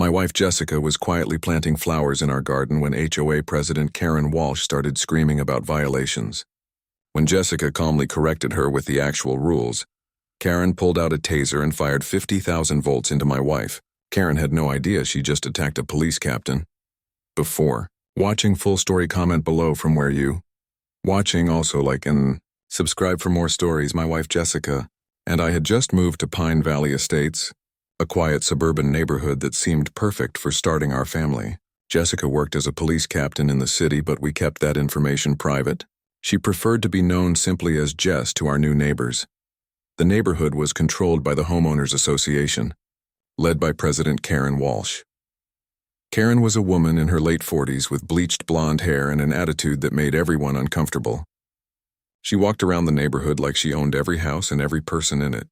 My wife Jessica was quietly planting flowers in our garden when HOA President Karen Walsh started screaming about violations. When Jessica calmly corrected her with the actual rules, Karen pulled out a taser and fired 50,000 volts into my wife. Karen had no idea she just attacked a police captain. Before watching full story, comment below from where you watching, also like and subscribe for more stories. My wife Jessica and I had just moved to Pine Valley Estates, a quiet suburban neighborhood that seemed perfect for starting our family. Jessica worked as a police captain in the city, but we kept that information private. She preferred to be known simply as Jess to our new neighbors. The neighborhood was controlled by the Homeowners Association, led by President Karen Walsh. Karen was a woman in her late 40s with bleached blonde hair and an attitude that made everyone uncomfortable. She walked around the neighborhood like she owned every house and every person in it.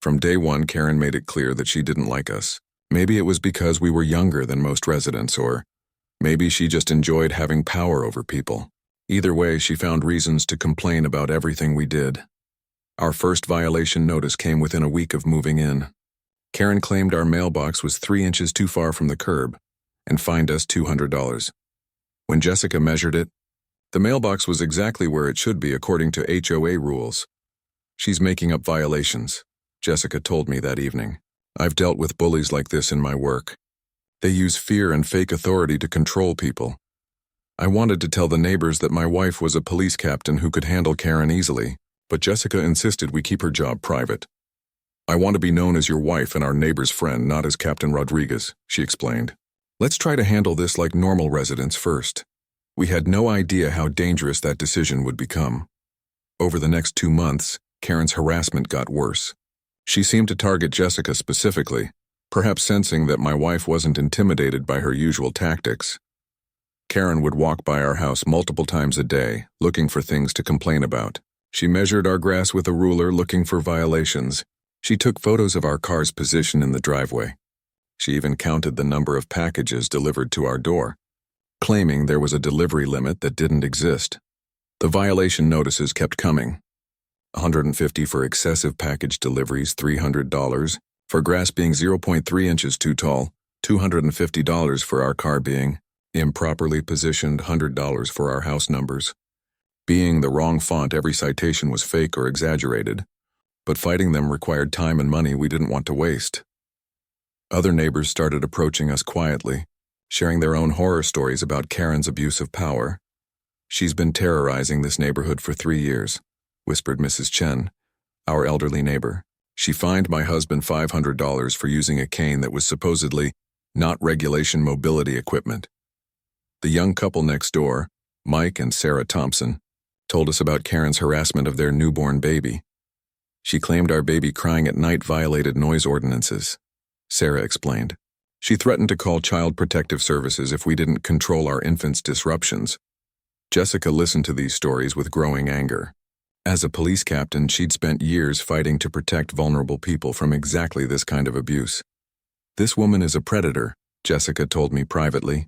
From day one, Karen made it clear that she didn't like us. Maybe it was because we were younger than most residents, or maybe she just enjoyed having power over people. Either way, she found reasons to complain about everything we did. Our first violation notice came within a week of moving in. Karen claimed our mailbox was 3 inches too far from the curb and fined us $200. When Jessica measured it, the mailbox was exactly where it should be according to HOA rules. She's making up violations, Jessica told me that evening. I've dealt with bullies like this in my work. They use fear and fake authority to control people. I wanted to tell the neighbors that my wife was a police captain who could handle Karen easily, but Jessica insisted we keep her job private. I want to be known as your wife and our neighbor's friend, not as Captain Rodriguez, she explained. Let's try to handle this like normal residents first. We had no idea how dangerous that decision would become. Over the next 2 months, Karen's harassment got worse. She seemed to target Jessica specifically, perhaps sensing that my wife wasn't intimidated by her usual tactics. Karen would walk by our house multiple times a day, looking for things to complain about. She measured our grass with a ruler, looking for violations. She took photos of our car's position in the driveway. She even counted the number of packages delivered to our door, claiming there was a delivery limit that didn't exist. The violation notices kept coming. $150 for excessive package deliveries, $300 for grass being 0.3 inches too tall, $250 for our car being improperly positioned, $100 for our house numbers being the wrong font. Every citation was fake or exaggerated, but fighting them required time and money we didn't want to waste. Other neighbors started approaching us quietly, sharing their own horror stories about Karen's abuse of power. She's been terrorizing this neighborhood for 3 years, whispered Mrs. Chen, our elderly neighbor. She fined my husband $500 for using a cane that was supposedly not regulation mobility equipment. The young couple next door, Mike and Sarah Thompson, told us about Karen's harassment of their newborn baby. She claimed our baby crying at night violated noise ordinances, Sarah explained. She threatened to call Child Protective Services if we didn't control our infant's disruptions. Jessica listened to these stories with growing anger. As a police captain, she'd spent years fighting to protect vulnerable people from exactly this kind of abuse. This woman is a predator, Jessica told me privately.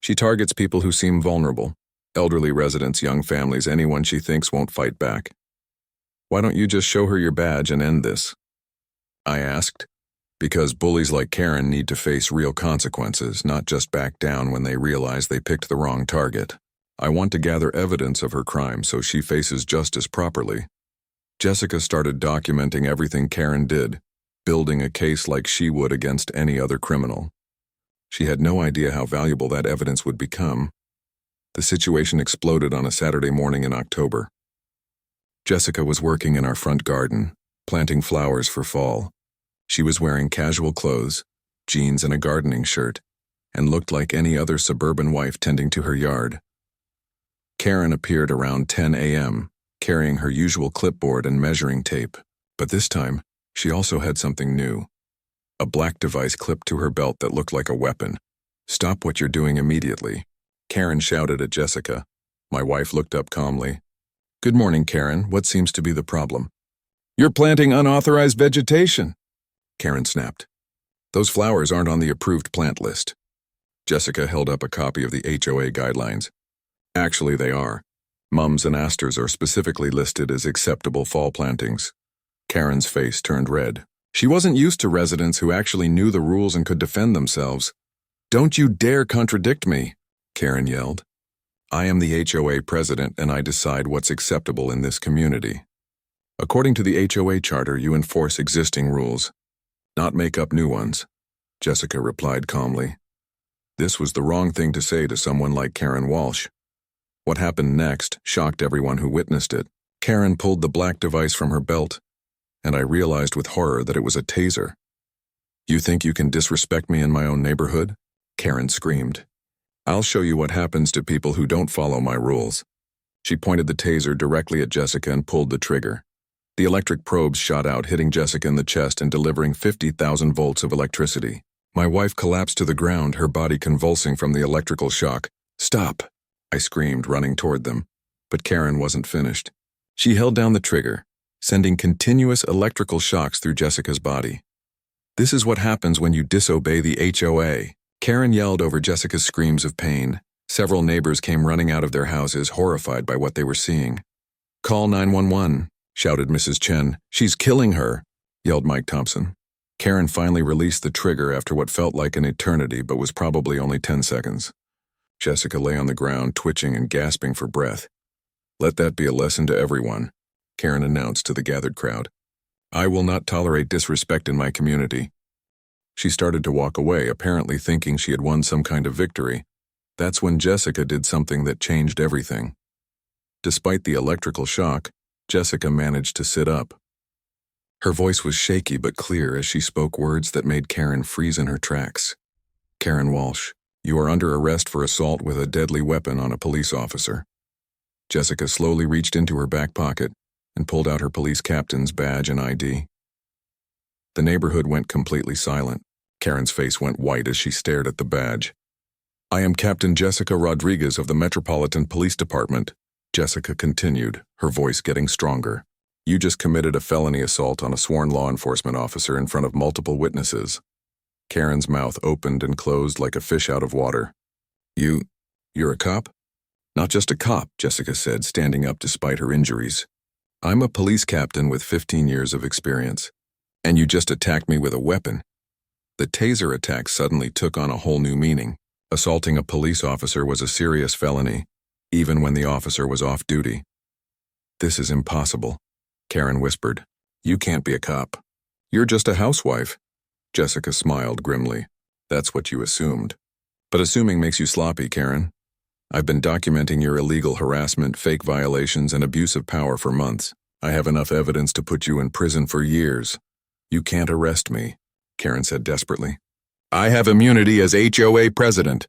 She targets people who seem vulnerable, elderly residents, young families, anyone she thinks won't fight back. Why don't you just show her your badge and end this? I asked. Because bullies like Karen need to face real consequences, not just back down when they realize they picked the wrong target. I want to gather evidence of her crime so she faces justice properly. Jessica started documenting everything Karen did, building a case like she would against any other criminal. She had no idea how valuable that evidence would become. The situation exploded on a Saturday morning in October. Jessica was working in our front garden, planting flowers for fall. She was wearing casual clothes, jeans and a gardening shirt, and looked like any other suburban wife tending to her yard. Karen appeared around 10 a.m., carrying her usual clipboard and measuring tape, but this time, she also had something new. A black device clipped to her belt that looked like a weapon. "Stop what you're doing immediately," Karen shouted at Jessica. My wife looked up calmly. "Good morning, Karen. What seems to be the problem?" "You're planting unauthorized vegetation," Karen snapped. "Those flowers aren't on the approved plant list." Jessica held up a copy of the HOA guidelines. "Actually, they are. Mums and asters are specifically listed as acceptable fall plantings." Karen's face turned red. She wasn't used to residents who actually knew the rules and could defend themselves. "Don't you dare contradict me," Karen yelled. "I am the HOA president and I decide what's acceptable in this community. According to the HOA charter, you enforce existing rules, not make up new ones," Jessica replied calmly. This was the wrong thing to say to someone like Karen Walsh. What happened next shocked everyone who witnessed it. Karen pulled the black device from her belt, and I realized with horror that it was a taser. "You think you can disrespect me in my own neighborhood?" Karen screamed. "I'll show you what happens to people who don't follow my rules." She pointed the taser directly at Jessica and pulled the trigger. The electric probes shot out, hitting Jessica in the chest and delivering 50,000 volts of electricity. My wife collapsed to the ground, her body convulsing from the electrical shock. "Stop!" I screamed, running toward them. But Karen wasn't finished. She held down the trigger, sending continuous electrical shocks through Jessica's body. "This is what happens when you disobey the HOA." Karen yelled over Jessica's screams of pain. Several neighbors came running out of their houses, horrified by what they were seeing. "Call 911, shouted Mrs. Chen. "She's killing her," yelled Mike Thompson. Karen finally released the trigger after what felt like an eternity but was probably only 10 seconds. Jessica lay on the ground, twitching and gasping for breath. "Let that be a lesson to everyone," Karen announced to the gathered crowd. "I will not tolerate disrespect in my community." She started to walk away, apparently thinking she had won some kind of victory. That's when Jessica did something that changed everything. Despite the electrical shock, Jessica managed to sit up. Her voice was shaky but clear as she spoke words that made Karen freeze in her tracks. "Karen Walsh, you are under arrest for assault with a deadly weapon on a police officer." Jessica slowly reached into her back pocket and pulled out her police captain's badge and ID. The neighborhood went completely silent. Karen's face went white as she stared at the badge. "I am Captain Jessica Rodriguez of the Metropolitan Police Department," Jessica continued, her voice getting stronger. "You just committed a felony assault on a sworn law enforcement officer in front of multiple witnesses." Karen's mouth opened and closed like a fish out of water. You're a cop?" "Not just a cop," Jessica said, standing up despite her injuries. "I'm a police captain with 15 years of experience. And you just attacked me with a weapon." The taser attack suddenly took on a whole new meaning. Assaulting a police officer was a serious felony, even when the officer was off duty. "This is impossible," Karen whispered. "You can't be a cop. You're just a housewife." Jessica smiled grimly. "That's what you assumed. But assuming makes you sloppy, Karen. I've been documenting your illegal harassment, fake violations, and abuse of power for months. I have enough evidence to put you in prison for years. You can't arrest me," Karen said desperately. "I have immunity as HOA president."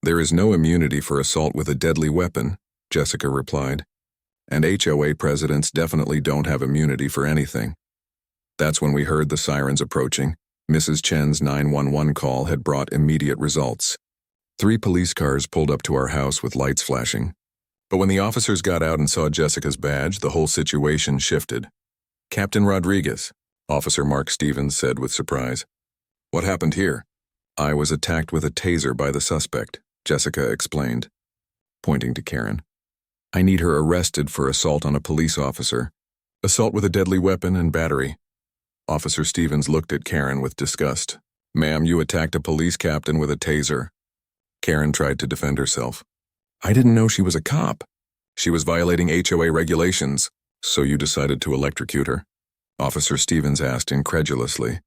"There is no immunity for assault with a deadly weapon," Jessica replied. "And HOA presidents definitely don't have immunity for anything." That's when we heard the sirens approaching. Mrs. Chen's 911 call had brought immediate results. 3 police cars pulled up to our house with lights flashing. But when the officers got out and saw Jessica's badge, the whole situation shifted. "Captain Rodriguez," Officer Mark Stevens said with surprise. "What happened here?" "I was attacked with a taser by the suspect," Jessica explained, pointing to Karen. "I need her arrested for assault on a police officer, assault with a deadly weapon, and battery." Officer Stevens looked at Karen with disgust. "Ma'am, you attacked a police captain with a taser." Karen tried to defend herself. "I didn't know she was a cop." "She was violating HOA regulations, so you decided to electrocute her?" Officer Stevens asked incredulously.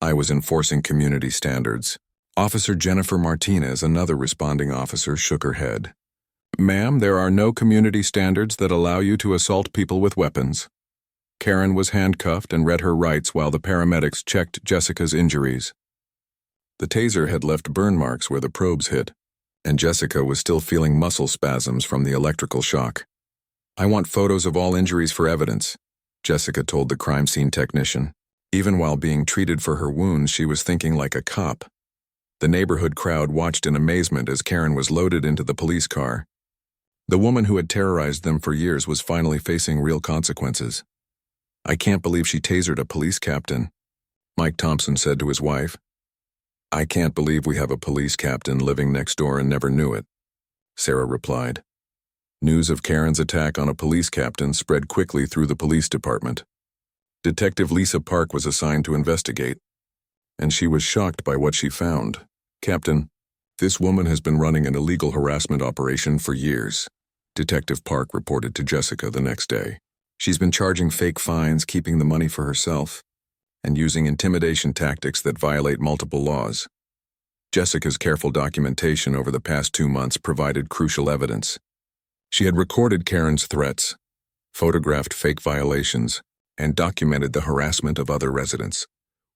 "I was enforcing community standards." Officer Jennifer Martinez, another responding officer, shook her head. "Ma'am, there are no community standards that allow you to assault people with weapons." Karen was handcuffed and read her rights while the paramedics checked Jessica's injuries. The taser had left burn marks where the probes hit, and Jessica was still feeling muscle spasms from the electrical shock. "I want photos of all injuries for evidence," Jessica told the crime scene technician. Even while being treated for her wounds, she was thinking like a cop. The neighborhood crowd watched in amazement as Karen was loaded into the police car. The woman who had terrorized them for years was finally facing real consequences. "I can't believe she tasered a police captain," Mike Thompson said to his wife. "I can't believe we have a police captain living next door and never knew it," Sarah replied. News of Karen's attack on a police captain spread quickly through the police department. Detective Lisa Park was assigned to investigate, and she was shocked by what she found. "Captain, this woman has been running an illegal harassment operation for years," Detective Park reported to Jessica the next day. "She's been charging fake fines, keeping the money for herself, and using intimidation tactics that violate multiple laws." Jessica's careful documentation over the past 2 months provided crucial evidence. She had recorded Karen's threats, photographed fake violations, and documented the harassment of other residents.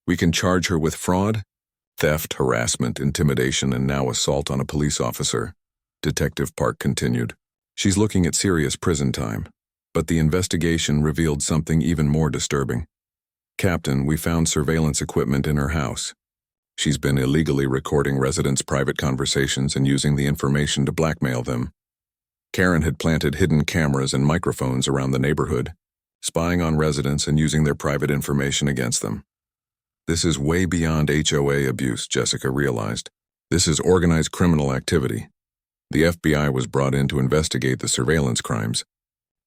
"We can charge her with fraud, theft, harassment, intimidation, and now assault on a police officer," Detective Park continued. "She's looking at serious prison time." But the investigation revealed something even more disturbing. "Captain, we found surveillance equipment in her house. She's been illegally recording residents' private conversations and using the information to blackmail them. Karen had planted hidden cameras and microphones around the neighborhood, spying on residents and using their private information against them. This is way beyond HOA abuse," Jessica realized. "This is organized criminal activity." The FBI was brought in to investigate the surveillance crimes,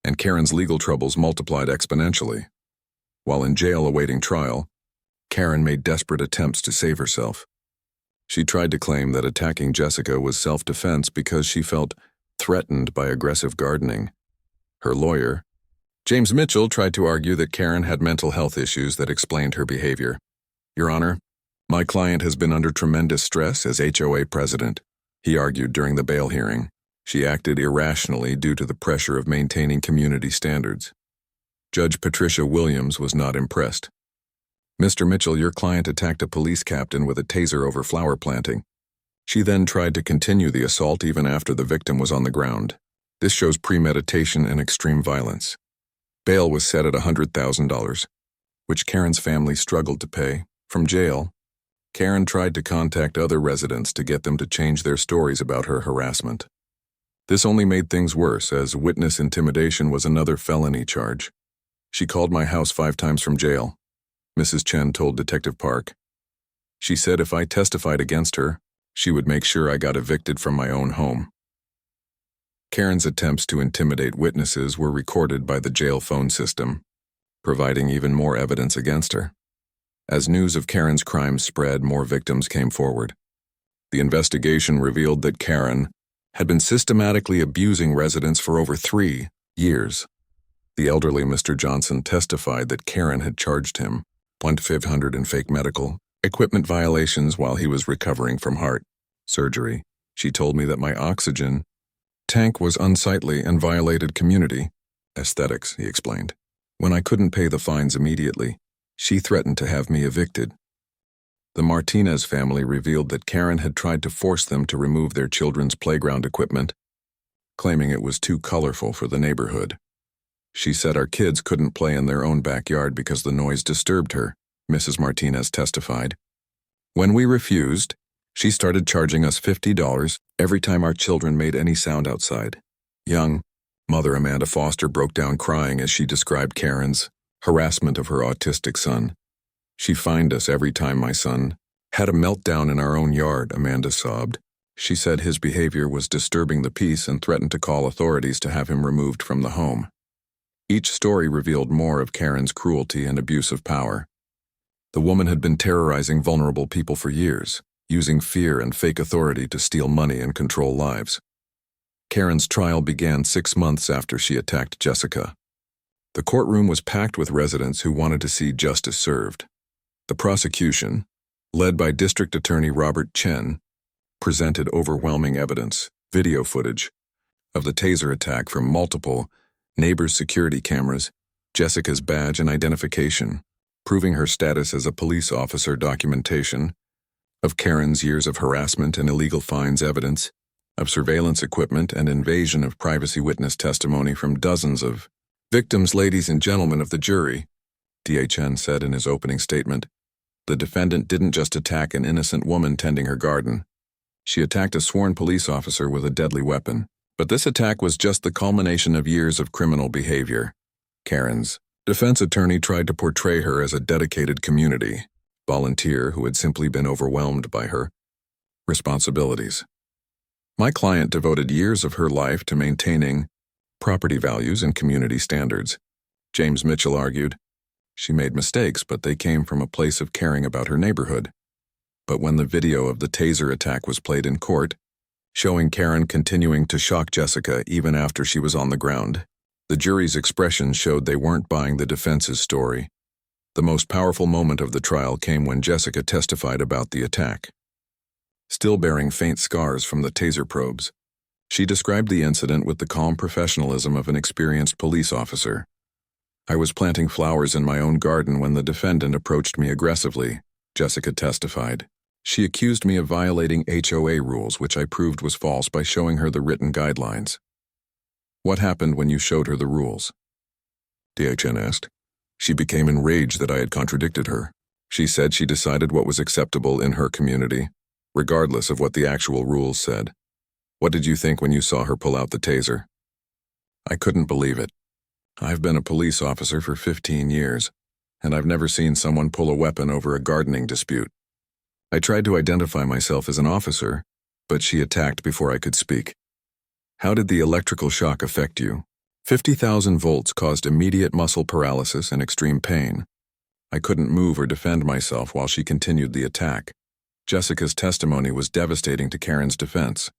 and Karen's legal troubles multiplied exponentially. While in jail awaiting trial, Karen made desperate attempts to save herself. She tried to claim that attacking Jessica was self-defense because she felt threatened by aggressive gardening. Her lawyer, James Mitchell, tried to argue that Karen had mental health issues that explained her behavior. "Your Honor, my client has been under tremendous stress as HOA president," he argued during the bail hearing. "She acted irrationally due to the pressure of maintaining community standards." Judge Patricia Williams was not impressed. "Mr. Mitchell, your client attacked a police captain with a taser over flower planting. She then tried to continue the assault even after the victim was on the ground. This shows premeditation and extreme violence." Bail was set at $100,000, which Karen's family struggled to pay. From jail, Karen tried to contact other residents to get them to change their stories about her harassment. This only made things worse, as witness intimidation was another felony charge. "She called my house 5 times from jail," Mrs. Chen told Detective Park. "She said if I testified against her, she would make sure I got evicted from my own home." Karen's attempts to intimidate witnesses were recorded by the jail phone system, providing even more evidence against her. As news of Karen's crimes spread, more victims came forward. The investigation revealed that Karen had been systematically abusing residents for over 3 years. The elderly Mr. Johnson testified that Karen had charged him $1,500 in fake medical equipment violations while he was recovering from heart surgery. "She told me that my oxygen tank was unsightly and violated community aesthetics," he explained. "When I couldn't pay the fines immediately, she threatened to have me evicted." The Martinez family revealed that Karen had tried to force them to remove their children's playground equipment, claiming it was too colorful for the neighborhood. "She said our kids couldn't play in their own backyard because the noise disturbed her," Mrs. Martinez testified. "When we refused, she started charging us $50 every time our children made any sound outside." Young mother Amanda Foster broke down crying as she described Karen's harassment of her autistic son. "She fined us every time my son had a meltdown in our own yard," Amanda sobbed. She said his behavior was disturbing the peace and threatened to call authorities to have him removed from the home. Each story revealed more of Karen's cruelty and abuse of power. The woman had been terrorizing vulnerable people for years, using fear and fake authority to steal money and control lives. Karen's trial began 6 months after she attacked Jessica. The courtroom was packed with residents who wanted to see justice served. The prosecution, led by District Attorney Robert Chen, presented overwhelming evidence, video footage, of the Taser attack from multiple neighbors' security cameras, Jessica's badge and identification, proving her status as a police officer, documentation of Karen's years of harassment and illegal fines, evidence of surveillance equipment and invasion of privacy, witness testimony from dozens of victims. "Ladies and gentlemen of the jury," DHN said in his opening statement, "the defendant didn't just attack an innocent woman tending her garden. She attacked a sworn police officer with a deadly weapon. But this attack was just the culmination of years of criminal behavior." Karen's defense attorney tried to portray her as a dedicated community volunteer who had simply been overwhelmed by her responsibilities. "My client devoted years of her life to maintaining property values and community standards," James Mitchell argued. She made mistakes, but they came from a place of caring about her neighborhood. But when the video of the Taser attack was played in court, showing Karen continuing to shock Jessica even after she was on the ground, the jury's expression showed they weren't buying the defense's story. The most powerful moment of the trial came when Jessica testified about the attack. Still bearing faint scars from the Taser probes, she described the incident with the calm professionalism of an experienced police officer. "I was planting flowers in my own garden when the defendant approached me aggressively," Jessica testified. "She accused me of violating HOA rules, which I proved was false by showing her the written guidelines." "What happened when you showed her the rules?" DHN asked. "She became enraged that I had contradicted her. She said she decided what was acceptable in her community, regardless of what the actual rules said." "What did you think when you saw her pull out the Taser?" "I couldn't believe it. I've been a police officer for 15 years, and I've never seen someone pull a weapon over a gardening dispute. I tried to identify myself as an officer, but she attacked before I could speak." "How did the electrical shock affect you?" 50,000 volts caused immediate muscle paralysis and extreme pain. I couldn't move or defend myself while she continued the attack." Jessica's testimony was devastating to Karen's defense.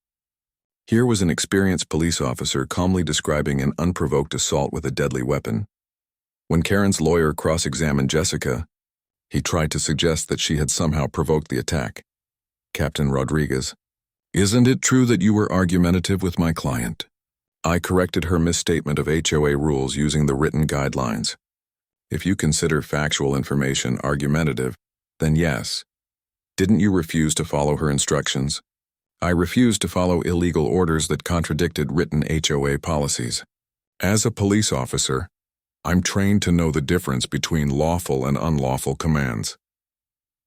Here was an experienced police officer calmly describing an unprovoked assault with a deadly weapon. When Karen's lawyer cross-examined Jessica, he tried to suggest that she had somehow provoked the attack. Captain Rodriguez: "Isn't it true that you were argumentative with my client? I corrected her misstatement of HOA rules using the written guidelines. If you consider factual information argumentative, then yes. Didn't you refuse to follow her instructions?" "I refused to follow illegal orders that contradicted written HOA policies. As a police officer, I'm trained to know the difference between lawful and unlawful commands."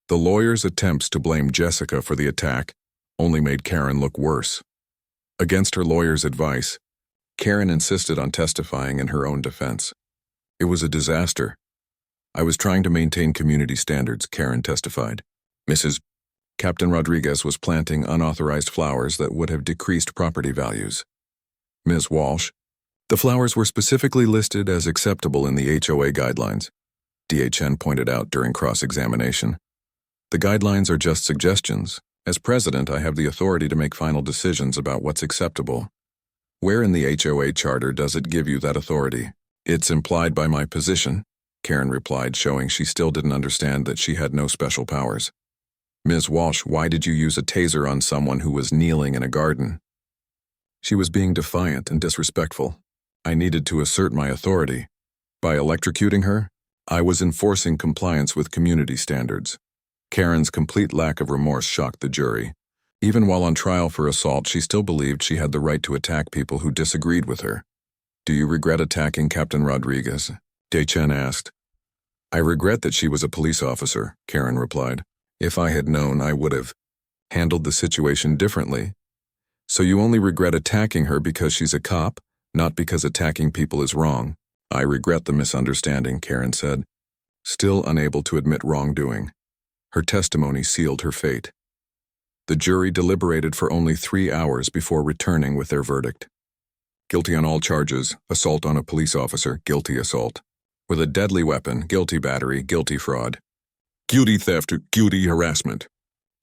The lawyer's attempts to blame Jessica for the attack only made Karen look worse. Against her lawyer's advice, Karen insisted on testifying in her own defense. "It was a disaster. I was trying to maintain community standards," Karen testified. Mrs. Captain Rodriguez was planting unauthorized flowers that would have decreased property values. Ms. Walsh: "The flowers were specifically listed as acceptable in the HOA guidelines," DHN pointed out during cross-examination. "The guidelines are just suggestions. As president, I have the authority to make final decisions about what's acceptable." "Where in the HOA charter does it give you that authority?" "It's implied by my position," Karen replied, showing she still didn't understand that she had no special powers. Ms. Walsh: "Why did you use a Taser on someone who was kneeling in a garden?" "She was being defiant and disrespectful. I needed to assert my authority. By electrocuting her, I was enforcing compliance with community standards." Karen's complete lack of remorse shocked the jury. Even while on trial for assault, she still believed she had the right to attack people who disagreed with her. "Do you regret attacking Captain Rodriguez?" DHN asked. "I regret that she was a police officer," Karen replied. "If I had known, I would have handled the situation differently." "So you only regret attacking her because she's a cop, not because attacking people is wrong?" "I regret the misunderstanding," Karen said, still unable to admit wrongdoing. Her testimony sealed her fate. The jury deliberated for only 3 hours before returning with their verdict. Guilty on all charges: assault on a police officer, guilty assault. With a deadly weapon, guilty battery, guilty fraud. Guilty theft, guilty harassment.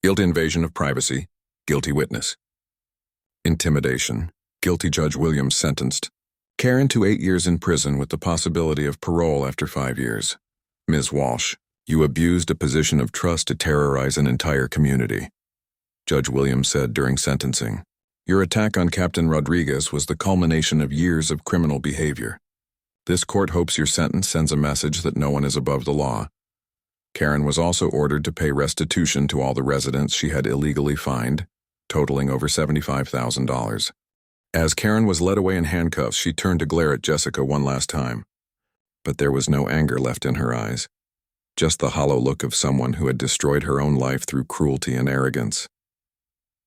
Guilty invasion of privacy, guilty witness. Intimidation, guilty. Judge Williams sentenced Karen to 8 years in prison with the possibility of parole after 5 years. Ms. Walsh: "You abused a position of trust to terrorize an entire community," Judge Williams said during sentencing. "Your attack on Captain Rodriguez was the culmination of years of criminal behavior. This court hopes your sentence sends a message that no one is above the law." Karen was also ordered to pay restitution to all the residents she had illegally fined, totaling over $75,000. As Karen was led away in handcuffs, she turned to glare at Jessica one last time. But there was no anger left in her eyes, just the hollow look of someone who had destroyed her own life through cruelty and arrogance.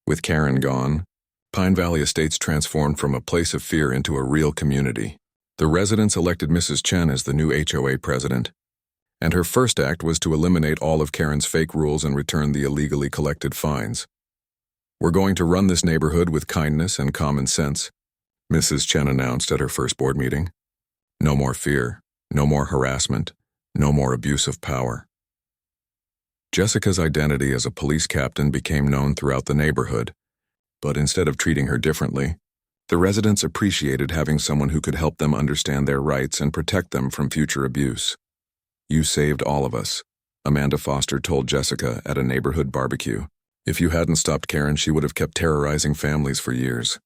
With Karen gone, Pine Valley Estates transformed from a place of fear into a real community. The residents elected Mrs. Chen as the new HOA president, and her first act was to eliminate all of Karen's fake rules and return the illegally collected fines. "We're going to run this neighborhood with kindness and common sense," Mrs. Chen announced at her first board meeting. "No more fear, no more harassment, No more abuse of power. Jessica's identity as a police captain became known throughout the neighborhood, but instead of treating her differently, the residents appreciated having someone who could help them understand their rights and protect them from future abuse. "You saved all of us," Amanda Foster told Jessica at a neighborhood barbecue. "If you hadn't stopped Karen, she would have kept terrorizing families for years."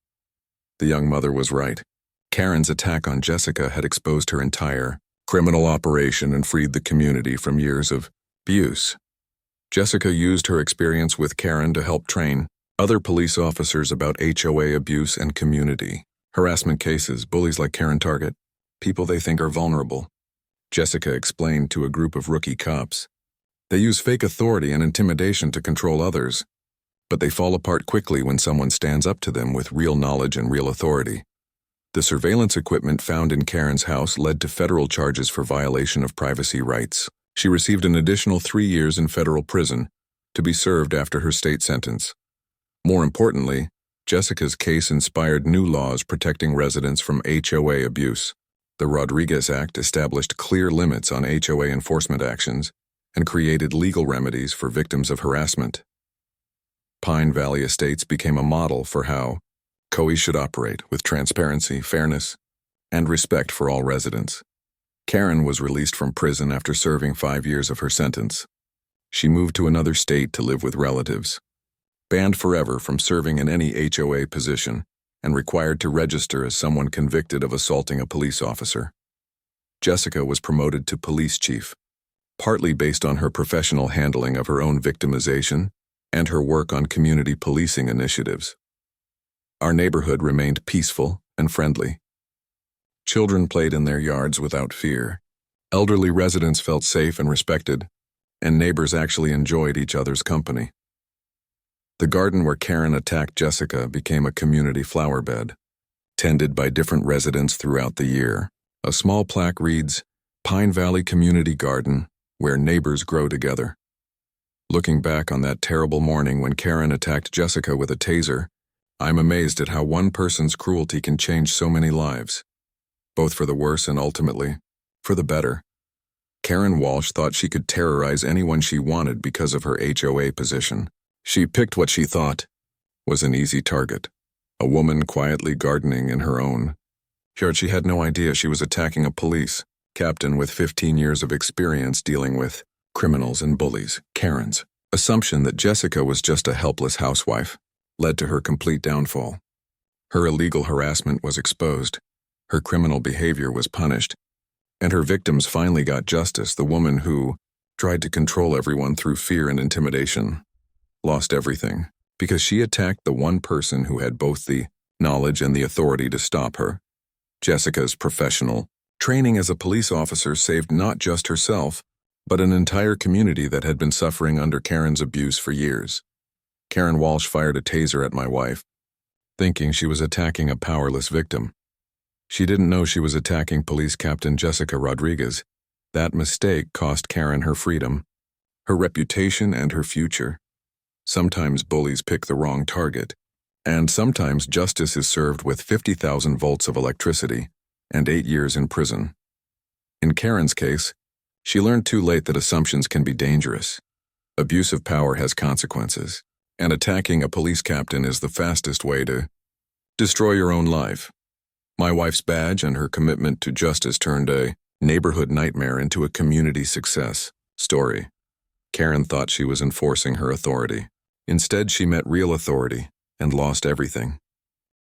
The young mother was right. Karen's attack on Jessica had exposed her entire criminal operation and freed the community from years of abuse. Jessica used her experience with Karen to help train other police officers about HOA abuse and community harassment cases. Bullies like Karen target people they think are vulnerable. Jessica explained to a group of rookie cops. They use fake authority and intimidation to control others, but they fall apart quickly when someone stands up to them with real knowledge and real authority. The surveillance equipment found in Karen's house led to federal charges for violation of privacy rights. She received an additional 3 years in federal prison to be served after her state sentence. More importantly, Jessica's case inspired new laws protecting residents from HOA abuse. The Rodriguez Act established clear limits on HOA enforcement actions and created legal remedies for victims of harassment. Pine Valley Estates became a model for how HOA should operate, with transparency, fairness, and respect for all residents. Karen was released from prison after serving 5 years of her sentence. She moved to another state to live with relatives, banned forever from serving in any HOA position, and required to register as someone convicted of assaulting a police officer. Jessica was promoted to police chief, partly based on her professional handling of her own victimization and her work on community policing initiatives. Our neighborhood remained peaceful and friendly. Children played in their yards without fear. Elderly residents felt safe and respected, and neighbors actually enjoyed each other's company. The garden where Karen attacked Jessica became a community flower bed, tended by different residents throughout the year. A small plaque reads, "Pine Valley Community Garden, where neighbors grow together." Looking back on that terrible morning when Karen attacked Jessica with a taser, I'm amazed at how one person's cruelty can change so many lives, both for the worse and ultimately, for the better. Karen Walsh thought she could terrorize anyone she wanted because of her HOA position. She picked what she thought was an easy target, a woman quietly gardening in her own. Yet she had no idea she was attacking a police captain with 15 years of experience dealing with criminals and bullies. Karen's assumption that Jessica was just a helpless housewife led to her complete downfall. Her illegal harassment was exposed, her criminal behavior was punished, and her victims finally got justice. The woman who tried to control everyone through fear and intimidation lost everything because she attacked the one person who had both the knowledge and the authority to stop her. Jessica's professional training as a police officer saved not just herself, but an entire community that had been suffering under Karen's abuse for years. Karen Walsh fired a taser at my wife, thinking she was attacking a powerless victim. She didn't know she was attacking Police Captain Jessica Rodriguez. That mistake cost Karen her freedom, her reputation, and her future. Sometimes bullies pick the wrong target, and sometimes justice is served with 50,000 volts of electricity and 8 years in prison. In Karen's case, she learned too late that assumptions can be dangerous. Abuse of power has consequences, and attacking a police captain is the fastest way to destroy your own life. My wife's badge and her commitment to justice turned a neighborhood nightmare into a community success story. Karen thought she was enforcing her authority. Instead, she met real authority and lost everything.